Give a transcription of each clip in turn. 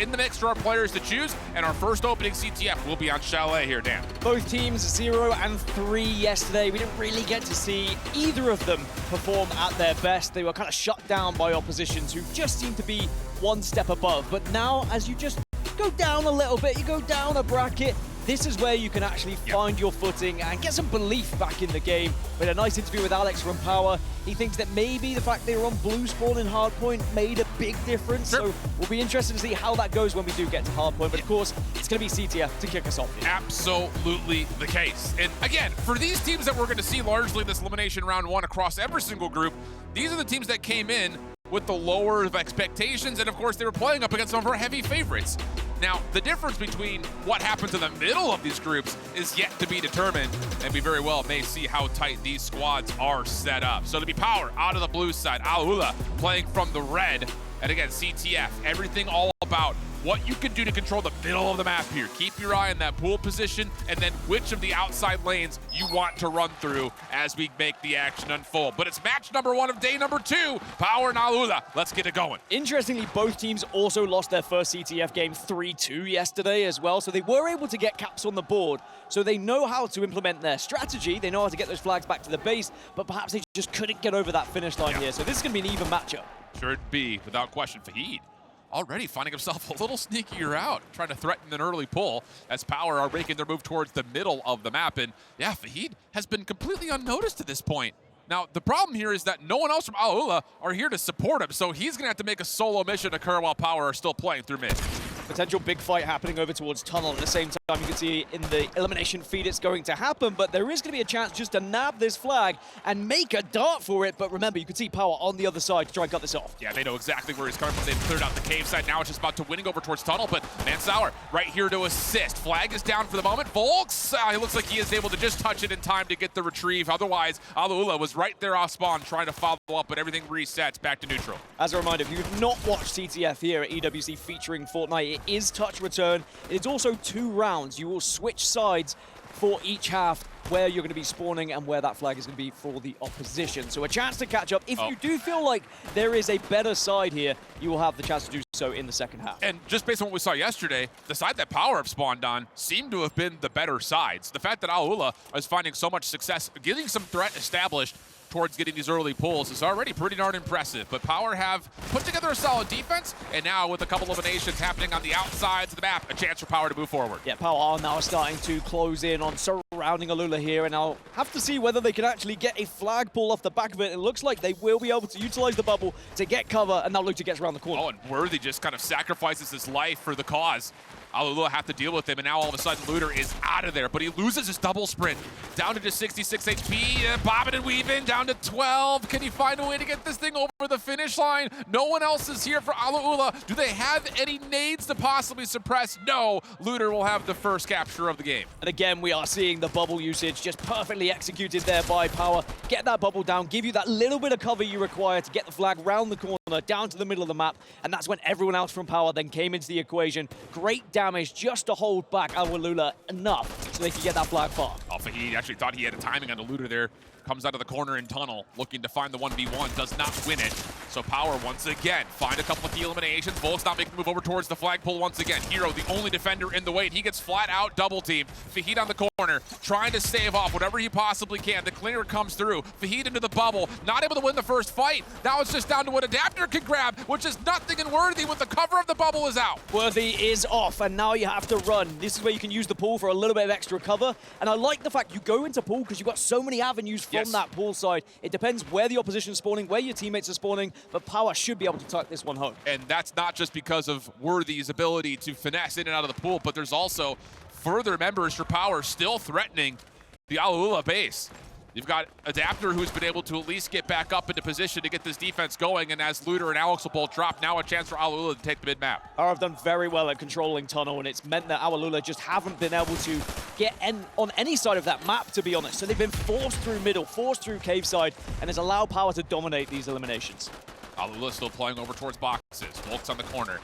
in the mix for our players to choose, and our first opening CTF will be on Chalet here, Dan. Both teams 0 and 3 yesterday. We didn't really get to see either of them perform at their best. They were kind of shut down by oppositions who just seemed to be one step above. But now, as you just go down a little bit, you go down a bracket, this is where you can actually find your footing and get some belief back in the game. We had a nice interview with Alex from Power. He thinks that maybe the fact they were on blue spawn in Hardpoint made a big difference. Sure. So we'll be interested to see how that goes when we do get to Hardpoint. But of course, it's going to be CTF to kick us off here. Absolutely the case. And again, for these teams that we're going to see largely this elimination round 1 across every single group, these are the teams that came in with the lower of expectations, and of course they were playing up against some of our heavy favorites. Now, the difference between what happens in the middle of these groups is yet to be determined, and we very well may see how tight these squads are set up. So to be Power out of the blue side, Alula playing from the red, and again, CTF, everything all about what you can do to control the middle of the map here. Keep your eye on that pool position, and then which of the outside lanes you want to run through as we make the action unfold. But it's match number 1 of day number 2, Power and Alula. Let's get it going. Interestingly, both teams also lost their first CTF game 3-2 yesterday as well, so they were able to get caps on the board. So they know how to implement their strategy, they know how to get those flags back to the base, but perhaps they just couldn't get over that finish line here. So this is going to be an even matchup. Sure it'd be, without question. Fahid already finding himself a little sneakier out, trying to threaten an early pull as Power are making their move towards the middle of the map. And yeah, Fahid has been completely unnoticed to this point. Now, the problem here is that no one else from Alula are here to support him, so he's gonna have to make a solo mission occur while Power are still playing through mid. Potential big fight happening over towards Tunnel. At the same time, you can see in the elimination feed it's going to happen, but there is going to be a chance just to nab this flag and make a dart for it. But remember, you can see Power on the other side to try and cut this off. Yeah, they know exactly where he's coming from. They've cleared out the cave side. Now it's just about to winning over towards Tunnel, but Mansour right here to assist. Flag is down for the moment. Volks, he looks like he is able to just touch it in time to get the retrieve. Otherwise, Alula was right there off spawn trying to follow up, but everything resets back to neutral. As a reminder, if you have not watched CTF here at EWC featuring Fortnite, it is touch return. It's also 2 rounds. You will switch sides for each half where you're going to be spawning and where that flag is going to be for the opposition. So a chance to catch up. If you do feel like there is a better side here, you will have the chance to do so in the second half. And just based on what we saw yesterday, the side that Power have spawned on seemed to have been the better sides. The fact that Alula is finding so much success, getting some threat established towards getting these early pulls is already pretty darn impressive. But Power have put together a solid defense, and now with a couple eliminations happening on the outsides of the map, a chance for Power to move forward. Yeah, Power are now starting to close in on surrounding Alula here, and I'll have to see whether they can actually get a flag pull off the back of it. It looks like they will be able to utilize the bubble to get cover, and now Lucha gets around the corner. Oh, and Worthy just kind of sacrifices his life for the cause. Alula have to deal with him, and now all of a sudden Looter is out of there, but he loses his double sprint. Down to just 66 HP, bobbing and weaving, down to 12. Can he find a way to get this thing over the finish line? No one else is here for Alula. Do they have any nades to possibly suppress? No. Looter will have the first capture of the game. And again, we are seeing the bubble usage just perfectly executed there by Power. Get that bubble down, give you that little bit of cover you require to get the flag round the corner, down to the middle of the map, and that's when everyone else from Power then came into the equation. Great damage just to hold back Alula enough so they can get that flag far. He actually thought he had a timing on the Looter there. Comes out of the corner in Tunnel, looking to find the 1v1, does not win it. So Power once again, find a couple of key eliminations. Volk's not making the move over towards the flagpole once again. Hero, the only defender in the way, and he gets flat out double teamed. Fahid on the corner, trying to stave off whatever he possibly can. The clear comes through. Fahid into the bubble, not able to win the first fight. Now it's just down to what Adapter can grab, which is nothing and Worthy with the cover of the bubble is out. Worthy is off, and now you have to run. This is where you can use the pool for a little bit of extra cover, and I like the fact you go into pool because you've got so many avenues from that pool side. It depends where the opposition is spawning, where your teammates are spawning, but Power should be able to tuck this one home. And that's not just because of Worthy's ability to finesse in and out of the pool, but there's also further members for Power still threatening the Alula base. You've got Adapter, who's been able to at least get back up into position to get this defense going, and as Looter and Alex will both drop, now a chance for Alula to take the mid-map. Power have done very well at controlling Tunnel, and it's meant that Alula just haven't been able to get on any side of that map, to be honest. So they've been forced through middle, forced through cave side, and has allowed Power to dominate these eliminations. Alula still playing over towards boxes. Volk's on the corner.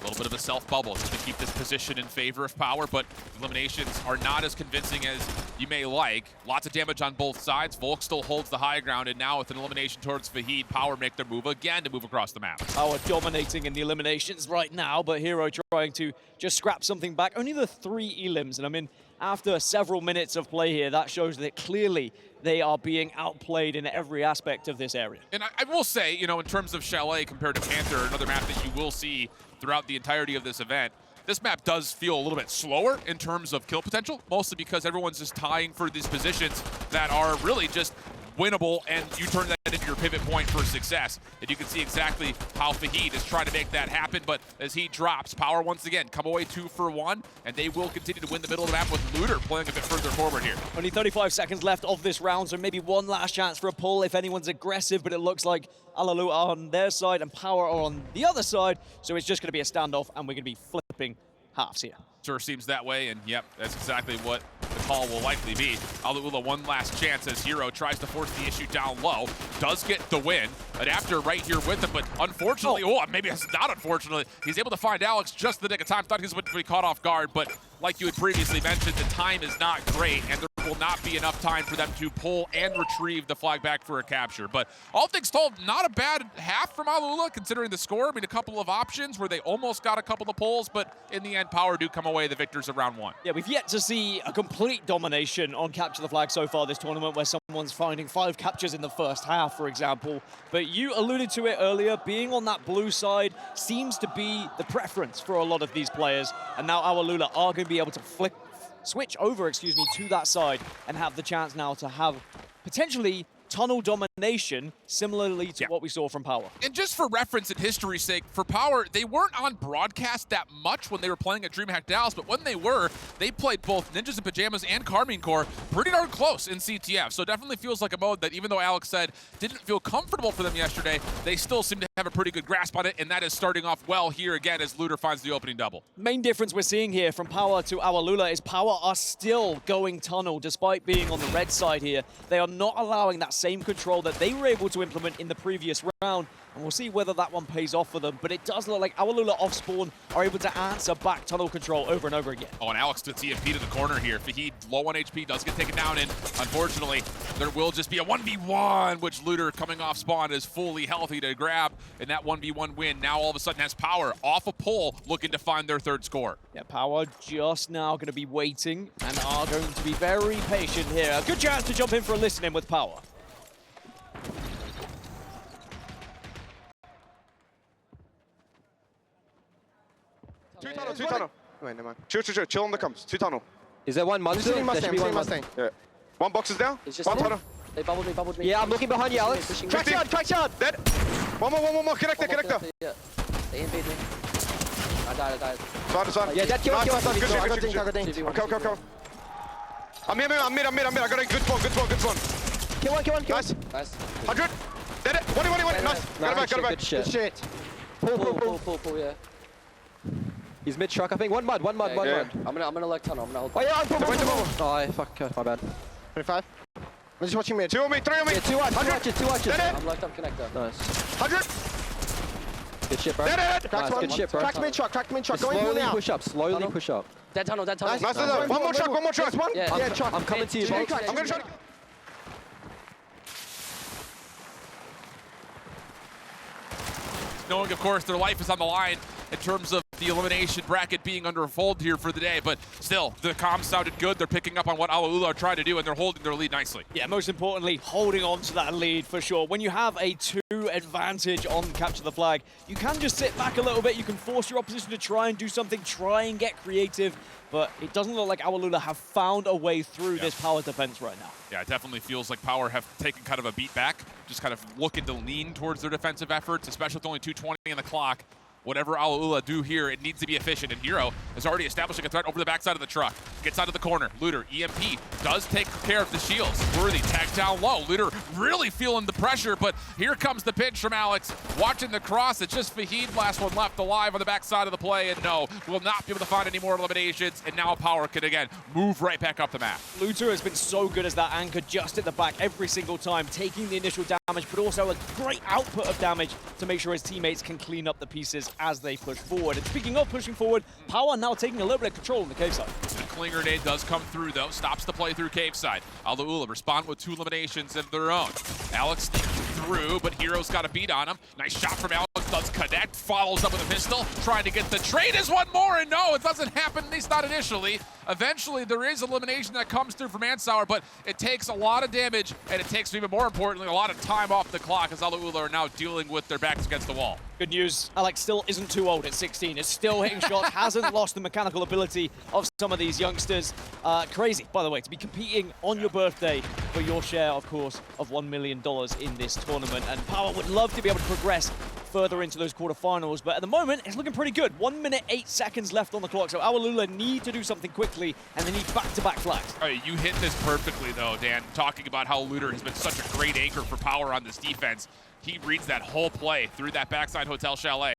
A little bit of a self-bubble just to keep this position in favor of Power, but eliminations are not as convincing as you may like. Lots of damage on both sides. Volk still holds the high ground, and now with an elimination towards Fahid, Power make their move again to move across the map. Power dominating in the eliminations right now, but Hero trying to just scrap something back. Only the 3 elims, and I mean, after several minutes of play here, that shows that clearly they are being outplayed in every aspect of this area. And I will say, you know, in terms of Chalet compared to Panther, another map that you will see throughout the entirety of this event, this map does feel a little bit slower in terms of kill potential, mostly because everyone's just tying for these positions that are really just winnable, and you turn that into your pivot point for success. And you can see exactly how Fahid is trying to make that happen, but as he drops, Power once again come away 2 for 1, and they will continue to win the middle of the map with Looter playing a bit further forward here. Only 35 seconds left of this round, so maybe one last chance for a pull if anyone's aggressive, but it looks like Alalu are on their side and Power are on the other side, so it's just going to be a standoff, and we're going to be flipping halves here. Sure seems that way, and yep, that's exactly what the call will likely be. Alula one last chance as Hero tries to force the issue down low, does get the win. Adapter right here with him, but unfortunately, maybe it's not unfortunately, he's able to find Alex just in the nick of time. Thought he was going to be caught off guard, but like you had previously mentioned, the time is not great, and there will not be enough time for them to pull and retrieve the flag back for a capture. But all things told, not a bad half from Alula considering the score. I mean, a couple of options where they almost got a couple of pulls, but in the end, Power do come away the victors of round 1. Yeah, we've yet to see a complete domination on Capture the Flag so far this tournament, where someone's finding 5 captures in the first half, for example. But you alluded to it earlier, being on that blue side seems to be the preference for a lot of these players. And now our Lula are going to be able to switch over, to that side and have the chance now to have potentially tunnel domination, similarly to what we saw from Power. And just for reference and history's sake, for Power, they weren't on broadcast that much when they were playing at DreamHack Dallas, but when they were, they played both Ninjas in Pajamas and Carmine Corps pretty darn close in CTF. So it definitely feels like a mode that, even though Alex said didn't feel comfortable for them yesterday, they still seem to have a pretty good grasp on it, and that is starting off well here again as Looter finds the opening double. Main difference we're seeing here from Power to our Lula is Power are still going tunnel despite being on the red side here. They are not allowing that same control that they were able to implement in the previous round, and we'll see whether that one pays off for them. But it does look like our Lula off spawn are able to answer back tunnel control over and over again. Oh, and Alex to TFP to the corner here. Fahid, low on HP, does get taken down, and unfortunately, there will just be a 1v1, which Looter coming off spawn is fully healthy to grab, and that 1v1 win now all of a sudden has Power off a pull, looking to find their 3rd score. Yeah, Power just now going to be waiting and are going to be very patient here. A good chance to jump in for a listen-in with Power. Two tunnel. Wait, never mind. Chill on the comms. 2 tunnel. Is there one Mustang? I'm sitting Mustang. Yeah. 1 box is down. It's just 1 tunnel. They bubbled me. Yeah, I'm looking behind you, Alex. Crack shot! Dead. One more. Connector. Yeah. They invade me. I died. Side. Yeah, that kill. Nice. Good Good shit. Okay. I'm mid. I got a good spawn. Kill one. Nice. 100. Dead. 1. Nice. Got it back. Good shit. Pull, yeah. He's mid truck, I think. One mud. I'm gonna like tunnel. I'm gonna hold. Oh yeah, oh, fuck, my bad. 25. I'm just watching mid. 2 on me, 3 on me. Yeah, two arches. Dead. I'm locked up connector. Nice. 100. Good shit, bro. Dead. Nice, good shit, bro. Cracked mid truck. Slowly push up. Dead tunnel. Nice. One more truck. Yeah, truck. I'm coming to you, I'm Bolt. gonna try to... Knowing, of course, their life is on the line in terms of the elimination bracket being under fold here for the day, but still, the comms sounded good. They're picking up on what Alula are trying to do, and they're holding their lead nicely. Yeah, most importantly, holding on to that lead for sure. When you have a 2 advantage on Capture the Flag, you can just sit back a little bit. You can force your opposition to try and do something, try and get creative, but it doesn't look like our Lula have found a way through this Power defense right now. Yeah, it definitely feels like Power have taken kind of a beat back, just kind of looking to lean towards their defensive efforts, especially with only 2:20 on the clock. Whatever Alula do here, it needs to be efficient, and Hero is already establishing a threat over the backside of the truck. Gets out of the corner. Looter, EMP, does take care of the shields. Worthy, tagged down low. Looter really feeling the pressure, but here comes the pinch from Alex. Watching the cross, it's just Fahid, last one left alive on the backside of the play, and no, will not be able to find any more eliminations, and now Power can, again, move right back up the map. Looter has been so good as that anchor just at the back every single time, taking the initial damage, but also a great output of damage to make sure his teammates can clean up the pieces as they push forward. And speaking of pushing forward, Power now taking a little bit of control on the cave side. The cling grenade does come through, though. Stops the play through cave side. Alaula respond with 2 eliminations of their own. Alex through, but Hero's got a beat on him. Nice shot from Alex. Does connect. Follows up with a pistol. Trying to get the trade. Is one more, and no, it doesn't happen, at least not initially. Eventually, there is elimination that comes through from Ansauer, but it takes a lot of damage, and it takes, even more importantly, a lot of time off the clock as Alaula are now dealing with their backs against the wall. Good news, Alex still isn't too old at 16. Is still hitting shots, hasn't lost the mechanical ability of some of these youngsters. Crazy, by the way, to be competing on your birthday for your share, of course, of $1 million in this tournament. And Power would love to be able to progress further into those quarterfinals, but at the moment, it's looking pretty good. 1 minute, 8 seconds left on the clock, so Alaula need to do something quickly, and they need back-to-back flags. All right, you hit this perfectly, though, Dan, talking about how Looter has been such a great anchor for Power on this defense. He reads that whole play through that backside Hotel Chalet.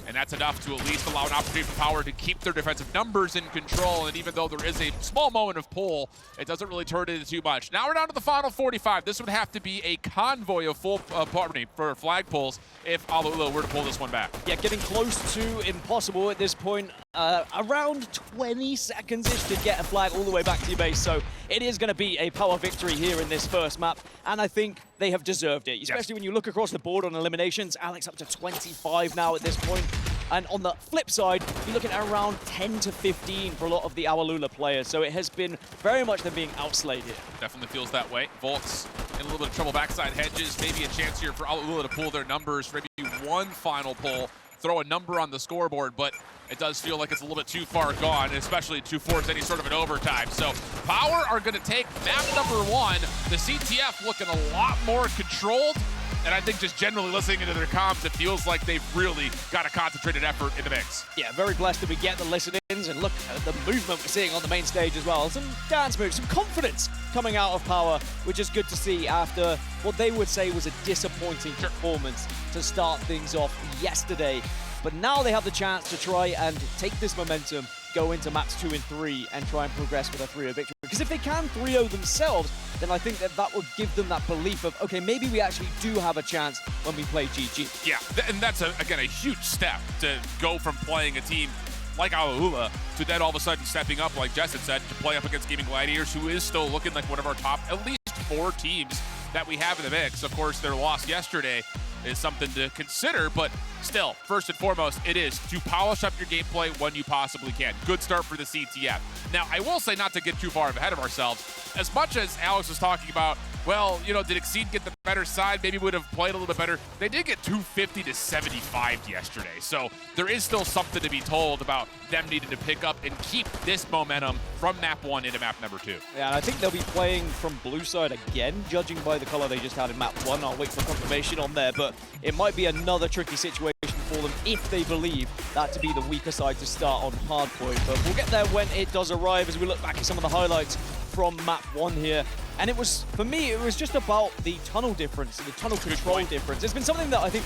And that's enough to at least allow an opportunity for Power to keep their defensive numbers in control. And even though there is a small moment of pull, it doesn't really turn into too much. Now we're down to the final 45. This would have to be a convoy of full, for flag pulls if Alaula were to pull this one back. Yeah, getting close to impossible at this point. Around 20 seconds-ish to get a flag all the way back to your base. So it is going to be a Power victory here in this first map. And I think they have deserved it, especially when you look across the board on eliminations. Alex up to 25 now at this point. And on the flip side, you're looking at around 10 to 15 for a lot of the Alaula players. So it has been very much them being outslayed here. Definitely feels that way. Volks in a little bit of trouble backside hedges. Maybe a chance here for Alaula to pull their numbers. Maybe one final pull, throw a number on the scoreboard, but it does feel like it's a little bit too far gone, especially to force any sort of an overtime. So Power are going to take map number 1. The CTF looking a lot more controlled. And I think just generally listening to their comms, it feels like they've really got a concentrated effort in the mix. Yeah, very blessed that we get the listen-ins, and look at the movement we're seeing on the main stage as well. Some dance moves, some confidence coming out of Power, which is good to see after what they would say was a disappointing performance to start things off yesterday. But now they have the chance to try and take this momentum, go into maps 2 and 3, and try and progress with a 3-0 victory. Because if they can 3-0 themselves, then I think that would give them that belief of, okay, maybe we actually do have a chance when we play GG. Yeah, and that's, again, a huge step to go from playing a team like Alaula to then all of a sudden stepping up, like Jess had said, to play up against Gaming Gladiators, who is still looking like one of our top, at least 4 teams that we have in the mix. Of course, their loss yesterday is something to consider, but still, first and foremost, it is to polish up your gameplay when you possibly can. Good start for the CTF. Now, I will say, not to get too far ahead of ourselves, as much as Alex was talking about, well, you know, did Exceed get the better side? Maybe would have played a little bit better. They did get 250 to 75 yesterday, so there is still something to be told about them needing to pick up and keep this momentum from map 1 into map number 2. Yeah, and I think they'll be playing from blue side again, judging by the color they just had in map 1. I'll wait for confirmation on there, but it might be another tricky situation for them if they believe that to be the weaker side to start on Hardpoint. But we'll get there when it does arrive as we look back at some of the highlights from map 1 here. And it was, for me, it was just about the tunnel difference, the tunnel control difference. It's been something that I think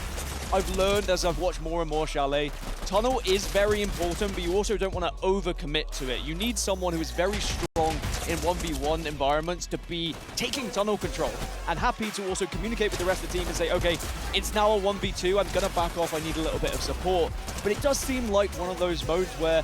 I've learned as I've watched more and more Chalet. Tunnel is very important, but you also don't want to overcommit to it. You need someone who is very strong in 1v1 environments to be taking tunnel control and happy to also communicate with the rest of the team and say, okay, it's now a 1v2, I'm going to back off, I need a little bit of support. But it does seem like one of those modes where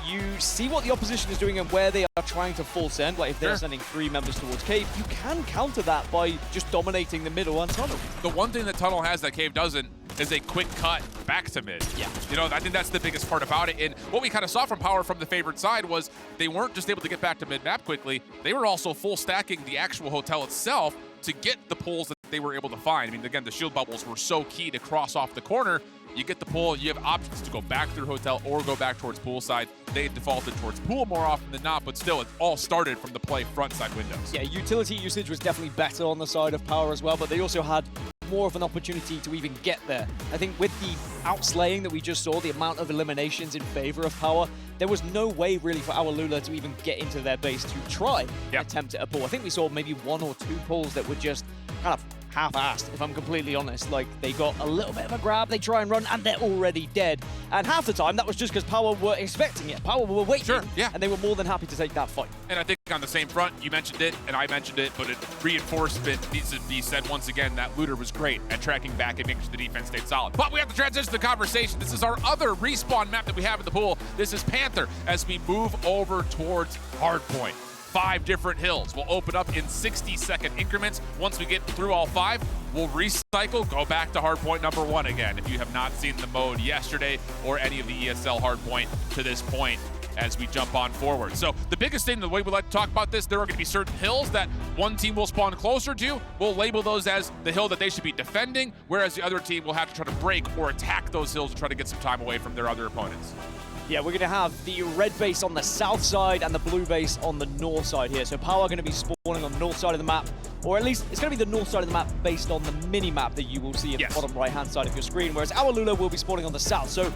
you see what the opposition is doing and where they are trying to full send. Like if they're sending 3 members towards Cave, you can counter that by just dominating the middle and Tunnel. The one thing that Tunnel has that Cave doesn't is a quick cut back to mid. Yeah. You know, I think that's the biggest part about it. And what we kind of saw from Power from the favored side was they weren't just able to get back to mid-map quickly, they were also full stacking the actual hotel itself to get the pulls that they were able to find. I mean, again, the shield bubbles were so key to cross off the corner. You get the pull, you have options to go back through hotel or go back towards pool side. They defaulted towards pool more often than not, but still, it all started from the play front side windows. Yeah, utility usage was definitely better on the side of Power as well, but they also had more of an opportunity to even get there. I think with the outslaying that we just saw, the amount of eliminations in favor of Power, there was no way really for Alaula to even get into their base to try and attempt at a pull. I think we saw maybe 1 or 2 pulls that were just kind of half-assed, if I'm completely honest. Like, they got a little bit of a grab, they try and run, and they're already dead. And half the time, that was just because Power were expecting it. Power were waiting, Sure, yeah. and they were more than happy to take that fight. And I think on the same front, you mentioned it, and I mentioned it, but it reinforcement needs to be said once again that Looter was great at tracking back and making sure the defense stayed solid. But we have to transition to the conversation. This is our other respawn map that we have in the pool. This is Panther as we move over towards Hardpoint. 5 different hills will open up in 60-second increments. Once we get through all 5, we'll recycle, go back to Hardpoint number 1 again. If you have not seen the mode yesterday or any of the ESL Hardpoint to this point as we jump on forward. So the biggest thing, the way we like to talk about this, there are going to be certain hills that one team will spawn closer to. We'll label those as the hill that they should be defending, whereas the other team will have to try to break or attack those hills and try to get some time away from their other opponents. Yeah, we're going to have the red base on the south side and the blue base on the north side here. So Power are going to be spawning on the north side of the map, or at least it's going to be the north side of the map based on the mini-map that you will see in the bottom right-hand side of your screen, whereas our Lula will be spawning on the south. So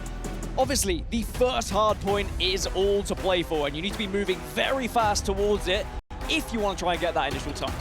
obviously, the first hard point is all to play for, and you need to be moving very fast towards it if you want to try and get that initial time.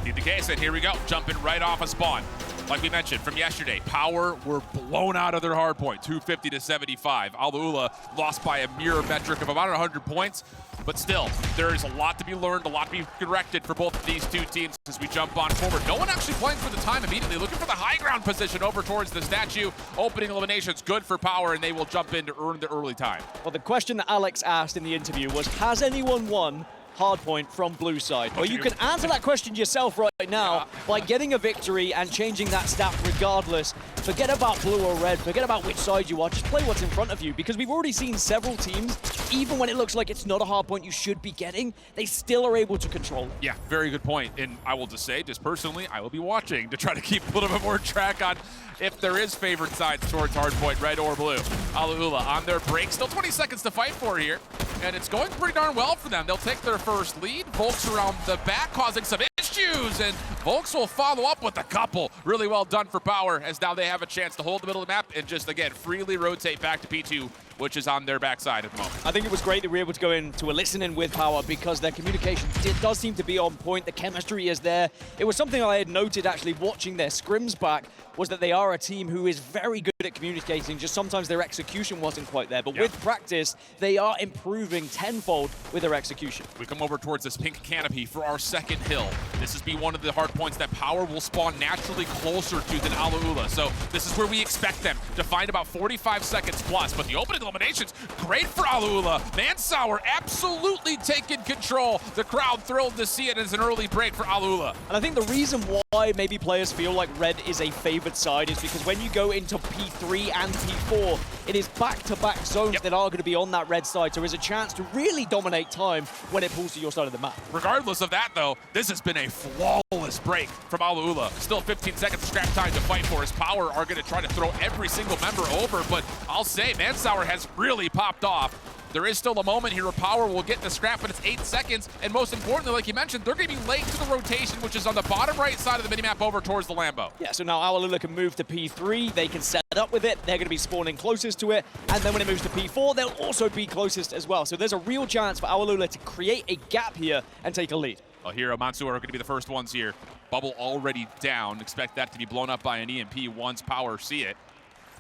Need the case, and here we go, jumping right off a spawn. Like we mentioned from yesterday, Power were blown out of their hard point, 250 to 75. Alula lost by a mere metric of about 100 points, but still, there is a lot to be learned, a lot to be corrected for both of these two teams as we jump on forward. No one actually playing for the time immediately, looking for the high ground position over towards the statue. Opening eliminations good for Power, and they will jump in to earn the early time. Well, the question that Alex asked in the interview was, has anyone won Hardpoint from blue side? Well, you can answer that question yourself right now by getting a victory and changing that stat regardless. Forget about blue or red, forget about which side you are, just play what's in front of you, because we've already seen several teams, even when it looks like it's not a hardpoint you should be getting, they still are able to control it. Yeah, very good point. And I will just say, just personally, I will be watching to try to keep a little bit more track on if there is favored sides towards hardpoint, red or blue. Alula on their break, still 20 seconds to fight for here, and it's going pretty darn well for them. They'll take their first lead. Volks around the back causing some issues, and Volks will follow up with a couple. Really well done for Power, as now they have a chance to hold the middle of the map and just, again, freely rotate back to P2, which is on their backside at the moment. I think it was great that we were able to go into a listen-in with Power because their communication does seem to be on point. The chemistry is there. It was something I had noted actually watching their scrims back, was that they are a team who is very good at communicating, just sometimes their execution wasn't quite there. But with practice, they are improving tenfold with their execution. We come over towards this pink canopy for our second hill. This is be one of the hard points that Power will spawn naturally closer to than Alula. So this is where we expect them to find about 45 seconds plus. But the opening eliminations, great for Alula. Mansour absolutely taking control. The crowd thrilled to see it as an early break for Alula. And I think the reason why maybe players feel like red is a favored side is because when you go into P3 and P4, it is back-to-back zones that are going to be on that red side. So there's a chance to really dominate time when it pulls to your side of the map. Regardless of that, though, this has been a flawless break from Alula. Still 15 seconds of scrap time to fight for. His Power are going to try to throw every single member over, but I'll say Mansour has really popped off. There is still a moment here where Power will get the scrap, but it's 8 seconds. And most importantly, like you mentioned, they're going to be late to the rotation, which is on the bottom right side of the minimap over towards the Lambo. Yeah, so now Alula can move to P3. They can set up with it. They're going to be spawning closest to it. And then when it moves to P4, they'll also be closest as well. So there's a real chance for Alula to create a gap here and take a lead. Well, here, Mansour are going to be the first ones here. Bubble already down. Expect that to be blown up by an EMP once Power see it.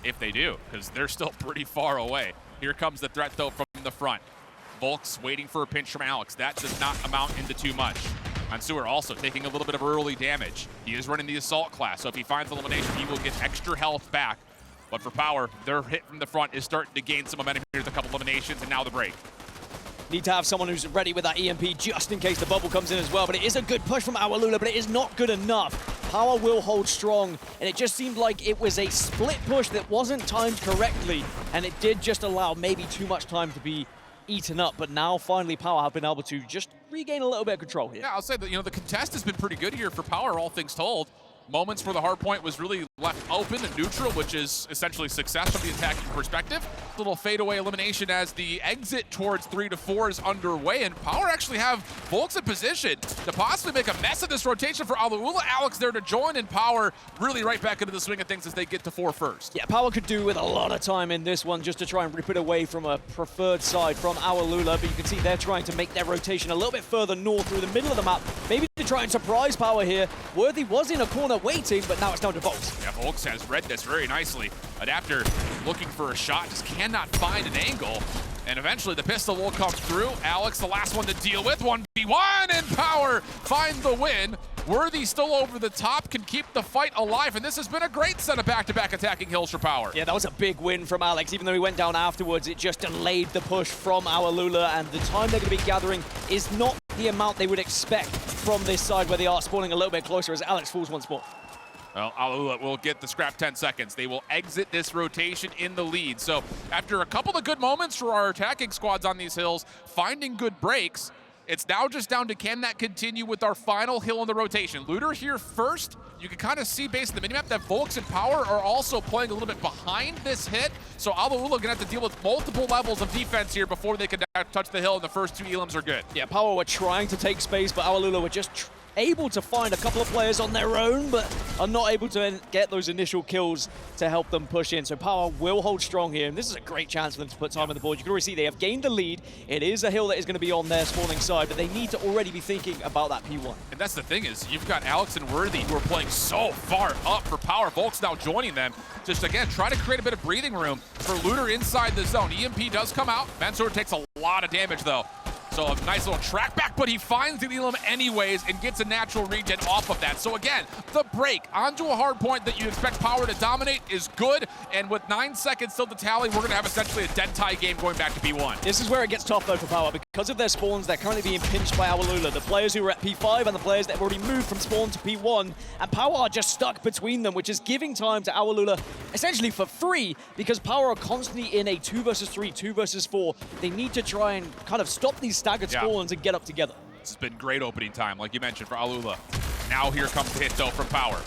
If they do, because they're still pretty far away. Here comes the threat, though, from the front. Volks waiting for a pinch from Alex. That does not amount into too much. Mansour also taking a little bit of early damage. He is running the assault class, so if he finds elimination, he will get extra health back. But for Power, their hit from the front is starting to gain some momentum. Here's a couple eliminations, and now the break. Need to have someone who's ready with that EMP just in case the bubble comes in as well. But it is a good push from Alula, but it is not good enough. Power will hold strong, and it just seemed like it was a split push that wasn't timed correctly, and it did just allow maybe too much time to be eaten up. But now finally Power have been able to just regain a little bit of control here. Yeah, I'll say that, the contest has been pretty good here for Power, all things told. Moments where the hard point was really left open and neutral, which is essentially success from the attacking perspective. Little fadeaway elimination as the exit towards 3 to 4 is underway, and Power actually have Volks in position to possibly make a mess of this rotation for Alula. Alex there to join, and Power really right back into the swing of things as they get to 4 first. Yeah, Power could do with a lot of time in this one just to try and rip it away from a preferred side from Alula, but you can see they're trying to make their rotation a little bit further north through the middle of the map, maybe to try and surprise Power here. Worthy was in a corner waiting, but now it's down to Volks. Yeah, Volks has read this very nicely. Adapter looking for a shot, just cannot find an angle. And eventually the pistol will come through. Alex, the last one to deal with. 1v1, and Power find the win. Worthy still over the top, can keep the fight alive, and this has been a great set of back-to-back attacking hills for Power. Yeah, that was a big win from Alex. Even though he went down afterwards, it just delayed the push from our Lula, and the time they're going to be gathering is not the amount they would expect from this side where they are spawning a little bit closer as Alex falls once more. Well, Alula will get the scrap 10 seconds. They will exit this rotation in the lead. So after a couple of good moments for our attacking squads on these hills, finding good breaks, it's now just down to can that continue with our final hill in the rotation. Looter here first. You can kind of see based on the minimap that Volks and Power are also playing a little bit behind this hit. So Alula gonna have to deal with multiple levels of defense here before they can touch the hill, and the first two elims are good. Yeah, Power were trying to take space, but Alula were just able to find a couple of players on their own, but are not able to get those initial kills to help them push in. So Power will hold strong here, and this is a great chance for them to put time on the board. You can already see they have gained the lead. It is a hill that is going to be on their spawning side, but they need to already be thinking about that P1. And that's the thing is, you've got Alex and Worthy who are playing so far up for Power. Volks now joining them. Just again, try to create a bit of breathing room for Looter inside the zone. EMP does come out. Mansour takes a lot of damage though. So a nice little track back, but he finds the elim anyways and gets a natural regen off of that. So again, the break onto a hard point that you expect Power to dominate is good. And with 9 seconds still to tally, we're gonna have essentially a dead tie game going back to P1. This is where it gets tough though for Power. Because of their spawns, they're currently being pinched by our Lula. The players who are at P5 and the players that have already moved from spawn to P1. And Power are just stuck between them, which is giving time to our Lula essentially for free, because Power are constantly in a 2 versus 3, 2 versus 4. They need to try and kind of stop these staggered spawns and get up together. This has been great opening time, like you mentioned, for Alula. Now here comes the hit though from Power.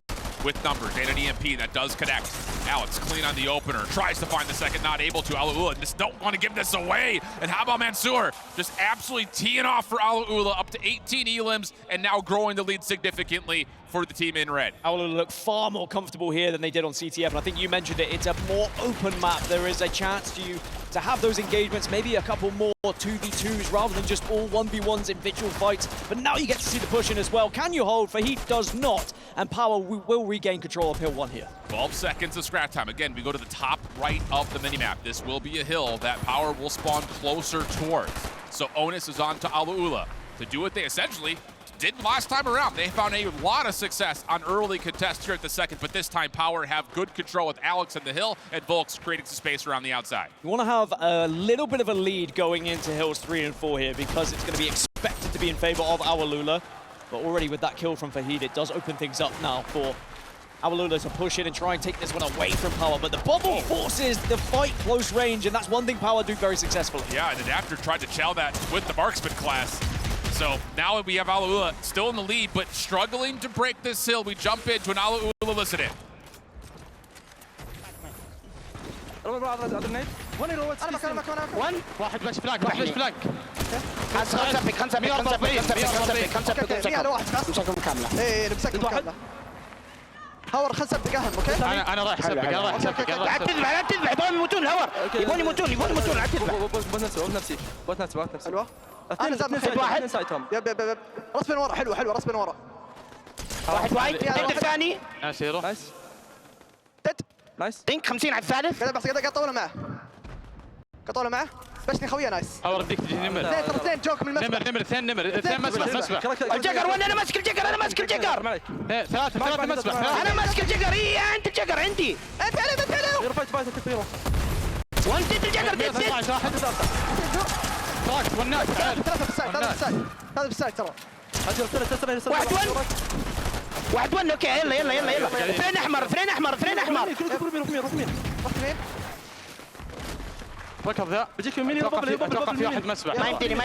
With numbers and an EMP that does connect. Alex clean on the opener, tries to find the second, not able to. Alula just don't want to give this away. And how about Mansour? Just absolutely teeing off for Alula, up to 18 elims, and now growing the lead significantly for the team in red. Alula look far more comfortable here than they did on CTF, and I think you mentioned it, it's a more open map. There is a chance to you to have those engagements, maybe a couple more 2v2s rather than just all 1v1s in virtual fights. But now you get to see the push in as well. Can you hold? Fahid does not, and Power will regain control of hill 1 here. 12 seconds of scrap time. Again, we go to the top right of the minimap. This will be a hill that Power will spawn closer towards. So onus is on to Alula to do what they essentially did last time around. They found a lot of success on early contests here at the second, but this time Power have good control with Alex in the hill and Volks creating some space around the outside. You want to have a little bit of a lead going into hills 3 and 4 here, because it's going to be expected to be in favor of our Lula. But already with that kill from Fahid, it does open things up now for our Lula to push in and try and take this one away from Power. But the bubble forces the fight close range, and that's one thing Power do very successfully. Yeah, and Adapter tried to chow that with the marksman class. So now we have Alula still in the lead, but struggling to break this hill. We jump into an Alula listen in. واحد بس فلانك واحد بس فلانك هاور خلص بقهم اوكي انا رايح اسبق انا رايح اسبق لا تذبح يبون يموتون هاور يبون يموتون لا تذبح بوت نفسي حلوه انا زاد واحد يب راس من ورا حلوه راس من ورا واحد الثاني نايس هيرو نايس دينك 50 على الثالث قاعد قطوله معه بشني خويه نايس اول بديك تجي نمر اثنين جوك من المسبح اثنين مسبح الجقر وانا انا ماسك الجقر ثلاثة مسبح انا ماسك الجقر انت الجقر عندي انت عليه وانت الجقر فاك والناس ثلاثة بالسايد ترى واحد ون اوكي يلا اثنين احمر ركض ذا بيجيك يميني اتوقع في واحد مسبح ما يمديني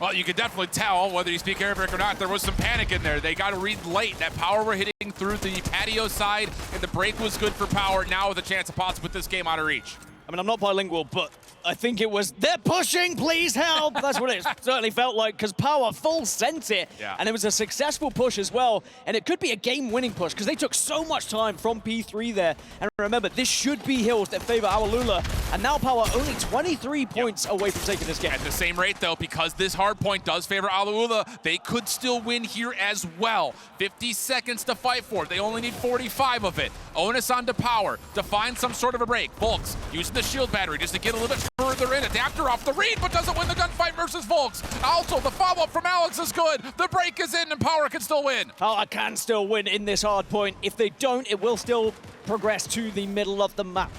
Well, you can definitely tell, whether you speak Arabic or not, there was some panic in there. They got to read late. That Power were hitting through the patio side, and the break was good for Power. Now with a chance to possibly put this game out of reach. I mean, I'm not bilingual, but I think it was, they're pushing, please help. That's what it certainly felt like, because Power full sent it. Yeah. And it was a successful push as well. And it could be a game-winning push, because they took so much time from P3 there. And remember, this should be hills that favor Awalula. And now Power only 23 points away from taking this game. At the same rate, though, because this hard point does favor Awalula, they could still win here as well. 50 seconds to fight for. They only need 45 of it. Onus onto Power to find some sort of a break. Volks using the shield battery just to get a little bit further in. Adapter off the read, but doesn't win the gunfight versus Volks. Also, the follow-up from Alex is good. The break is in, and Power can still win. Power can still win in this hard point. If they don't, it will still progress to the middle of the map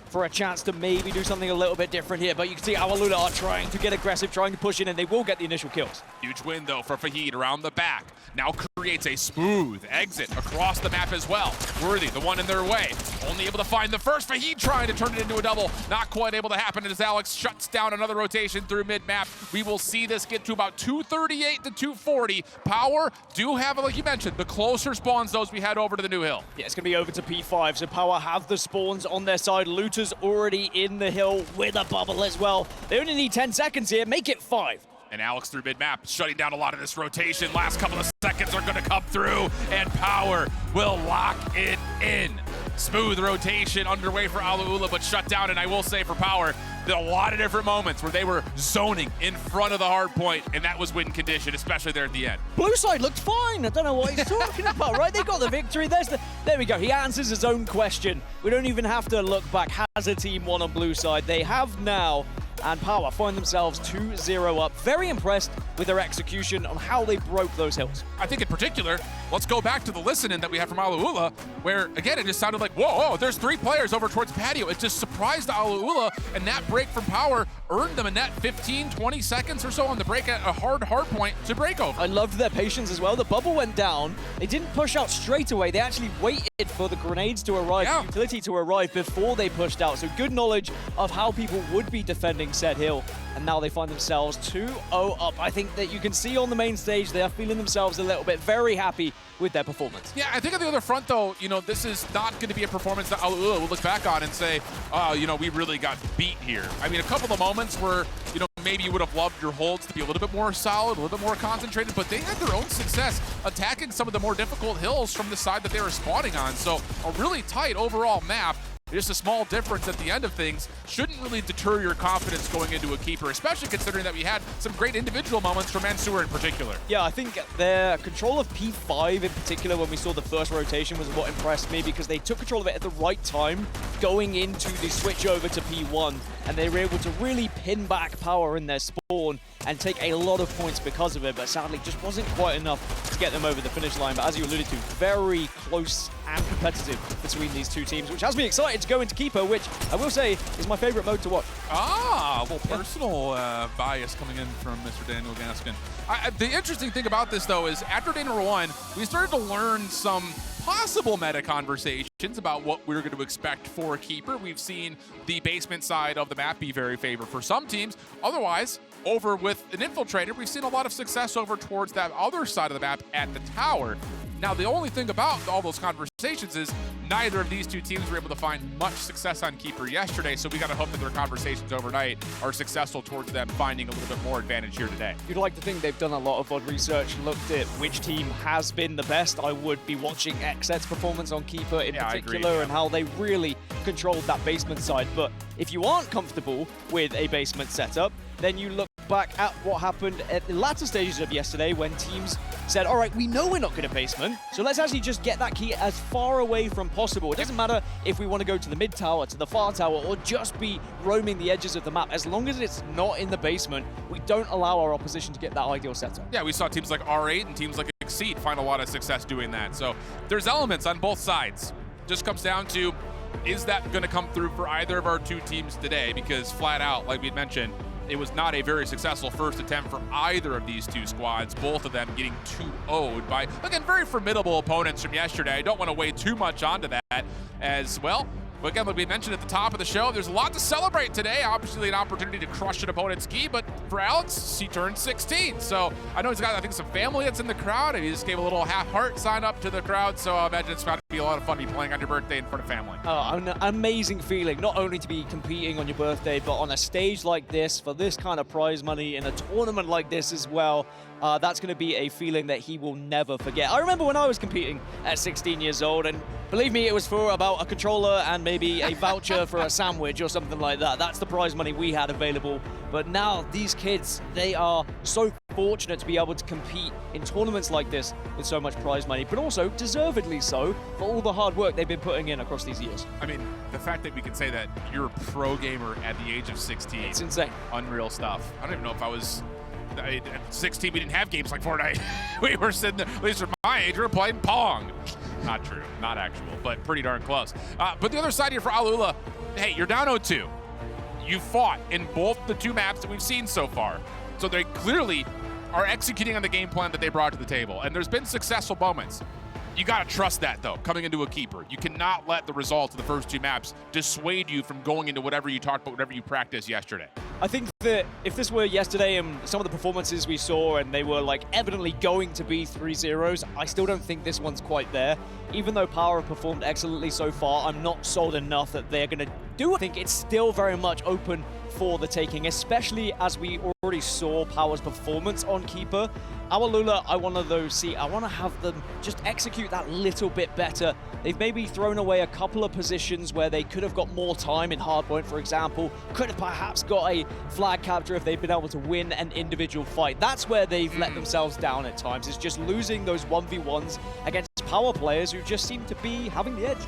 for a chance to maybe do something a little bit different here. But you can see Awalula are trying to get aggressive, trying to push in, and they will get the initial kills. Huge win, though, for Fahid around the back. Now creates a smooth exit across the map as well. Worthy, the one in their way. Only able to find the first. Fahid trying to turn it into a double. Not quite able to happen as Alex shuts down another rotation through mid-map. We will see this get to about 238 to 240. Power do have, like you mentioned, the closer spawns those we head over to the new hill. Yeah, it's going to be over to P5, so Power have the spawns on their side. Looters already in the hill with a bubble as well. They only need 10 seconds here. Make it 5. And Alex through mid-map, shutting down a lot of this rotation. Last couple of seconds are going to come through, and Power will lock it in. Smooth rotation underway for Awalula, but shut down. And I will say for Power, there are a lot of different moments where they were zoning in front of the hard point, and that was win condition, especially there at the end. Blue side looked fine. I don't know what he's talking about, right? They got the victory. There we go. He answers his own question. We don't even have to look back. Has a team won on blue side? They have now. And Power find themselves 2-0 up. Very impressed with their execution on how they broke those hills. I think in particular, let's go back to the listening that we had from Awalula, where, again, it just sounded like, whoa, there's 3 players over towards patio. It just surprised Awalula, and that break from Power earned them a net 15, 20 seconds or so on the break at a hard point to break over. I loved their patience as well. The bubble went down. They didn't push out straight away. They actually waited for the grenades to arrive, the utility to arrive before they pushed out. So good knowledge of how people would be defending said hill. And now they find themselves 2-0 up. I think that you can see on the main stage, they are feeling themselves a little bit very happy with their performance. Yeah, I think on the other front, though, you know, this is not going to be a performance that Awalula will look back on and say, you know, we really got beat here. I mean, a couple of moments where, you know, maybe you would have loved your holds to be a little bit more solid, a little bit more concentrated, but they had their own success attacking some of the more difficult hills from the side that they were spawning on. So a really tight overall map. Just a small difference at the end of things shouldn't really deter your confidence going into a keeper, especially considering that we had some great individual moments from Mansour in particular. Yeah, I think their control of P5 in particular when we saw the first rotation was what impressed me, because they took control of it at the right time going into the switch over to P1, and they were able to really pin back Power in their spawn and take a lot of points because of it, but sadly just wasn't quite enough to get them over the finish line. But as you alluded to, very close and competitive between these two teams, which has me excited to go into Keeper, which I will say is my favorite mode to watch. Ah, well, personal bias coming in from Mr. Daniel Gaskin. The interesting thing about this, though, is after day number 1, we started to learn some possible meta conversations about what we're going to expect for a Keeper. We've seen the basement side of the map be very favored for some teams. Otherwise, over with an Infiltrator, we've seen a lot of success over towards that other side of the map at the tower. Now, the only thing about all those conversations is neither of these two teams were able to find much success on Keeper yesterday, so we got to hope that their conversations overnight are successful towards them finding a little bit more advantage here today. You'd like to think they've done a lot of odd research, looked at which team has been the best. I would be watching XZ's performance on Keeper in particular, and how they really controlled that basement side. But if you aren't comfortable with a basement setup, then you look back at what happened at the latter stages of yesterday when teams said, all right, we know we're not good at basement, so let's actually just get that key as far away from possible. It doesn't matter if we want to go to the mid tower, to the far tower, or just be roaming the edges of the map. As long as it's not in the basement, we don't allow our opposition to get that ideal setup. Yeah, we saw teams like R8 and teams like Exceed find a lot of success doing that. So there's elements on both sides. Just comes down to, is that going to come through for either of our two teams today? Because flat out, like we had mentioned, it was not a very successful first attempt for either of these two squads, both of them getting 2-0'd by, again, very formidable opponents from yesterday. I don't want to weigh too much onto that as well. But again, like we mentioned at the top of the show, there's a lot to celebrate today. Obviously, an opportunity to crush an opponent's key, but for Alex, he turned 16. So I know he's got, I think, some family that's in the crowd, and he just gave a little half-heart sign up to the crowd. So I imagine it's be a lot of fun to be playing on your birthday in front of family. Oh, an amazing feeling, not only to be competing on your birthday, but on a stage like this, for this kind of prize money, in a tournament like this as well. That's going to be a feeling that he will never forget. I remember when I was competing at 16 years old, and believe me, it was for about a controller and maybe a voucher for a sandwich or something like that. That's the prize money we had available. But now these kids, they are so fortunate to be able to compete in tournaments like this with so much prize money, but also deservedly so for all the hard work they've been putting in across these years. I mean, the fact that we can say that you're a pro gamer at the age of 16. It's insane. Unreal stuff. I don't even know if I was... At 16, we didn't have games like Fortnite. We were sitting there, at least for my age, we were playing Pong. Not true, not actual, but pretty darn close. But the other side here for Alula, hey, you're down 0-2. You fought in both the two maps that we've seen so far. So they clearly are executing on the game plan that they brought to the table. And there's been successful moments. You got to trust that, though, coming into a keeper. You cannot let the results of the first two maps dissuade you from going into whatever you talked about, whatever you practiced yesterday. I think that if this were yesterday and some of the performances we saw and they were like evidently going to be 3-0s, I still don't think this one's quite there. Even though Power have performed excellently so far, I'm not sold enough that they're going to do it. I think it's still very much open for the taking, especially as we already saw Power's performance on Keeper. Our Lula, I want to have them just execute that little bit better. They've maybe thrown away a couple of positions where they could have got more time in Hardpoint, for example. Could have perhaps got a flag capture if they've been able to win an individual fight. That's where they've let themselves down at times. It's just losing those 1v1s against Power players who just seem to be having the edge.